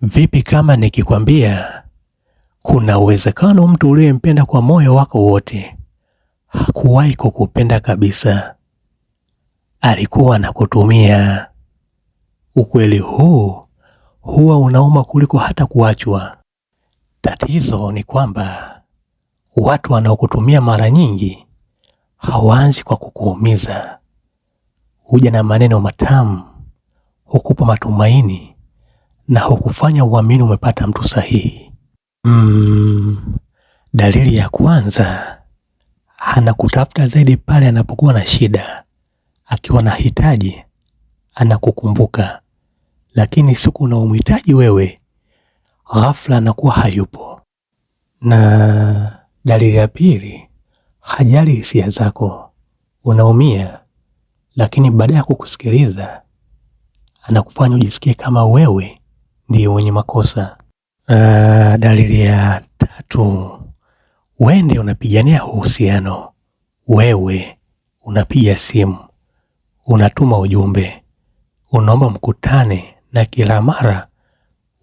Vipi kama nikikwambia kuna uwezekano mtu uliyempenda kwa moyo wako wote hakuwahi kukupenda kabisa, alikuwa anakutumia? Ukweli huu huwa unauma kuliko hata kuachwa. Tatizo ni kwamba watu wanaokutumia mara nyingi hawaanzi kwa kukuumiza. Huja na maneno matamu, hukupa matumaini na hukufanya uamini umepata mtu sahihi. Dalili ya kwanza, anakutafuta zaidi pale anapokuwa na shida. Akiwa na hitaji, anakukumbuka. Lakini siku unaomhitaji wewe, ghafla anakuwa hayupo. Na dalili ya pili, hajali hisia zako. Unaumia, lakini baada ya kukusikiliza, anakufanya ujisikie kama wewe ndiye mwenye makosa. Dalili ya tatu, wewe ndiye unapigania uhusiano. Wewe unapiga simu, unatuma ujumbe, unaomba mkutane, na kila mara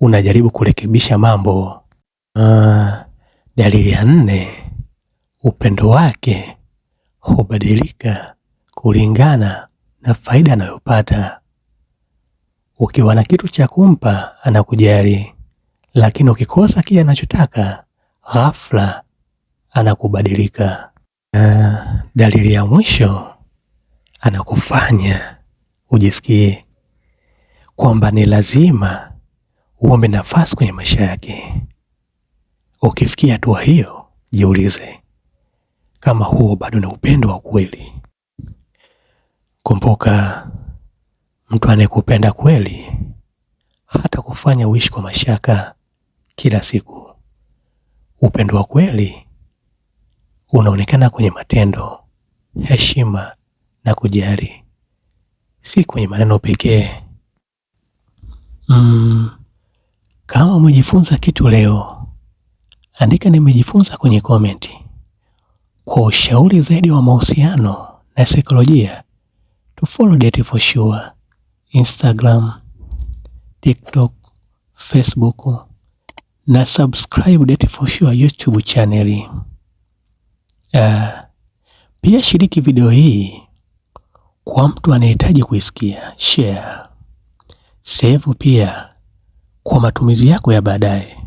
unajaribu kurekebisha mambo. Dalili ya nne, upendo wake hubadilika kulingana na faida anayopata. Ukiwa na kitu cha kumpa anakujali, lakini ukikosa kile anachotaka ghafla anakubadilika. Dalili ya mwisho, anakufanya ujisikie kwamba ni lazima uombe nafasi kwenye maisha yake. Ukifikia hatua hiyo, jiulize kama huo bado ni upendo wa kweli. Kumbuka, mtu anayekupenda kweli hata kufanya uishi kwa mashaka kila siku. Upendo wa kweli unaonekana kwenye matendo, heshima na kujali, si kwenye maneno pekee. Kama umejifunza kitu leo, andika nimejifunza kwenye komenti. Kwa ushauri zaidi wa mahusiano na saikolojia, tufollow Date4Sure Instagram, TikTok, Facebook na subscribe Date4Sure YouTube channel. Pia shiriki video hii kwa mtu anayehitaji kuisikia. Share, save pia kwa matumizi yako ya baadaye.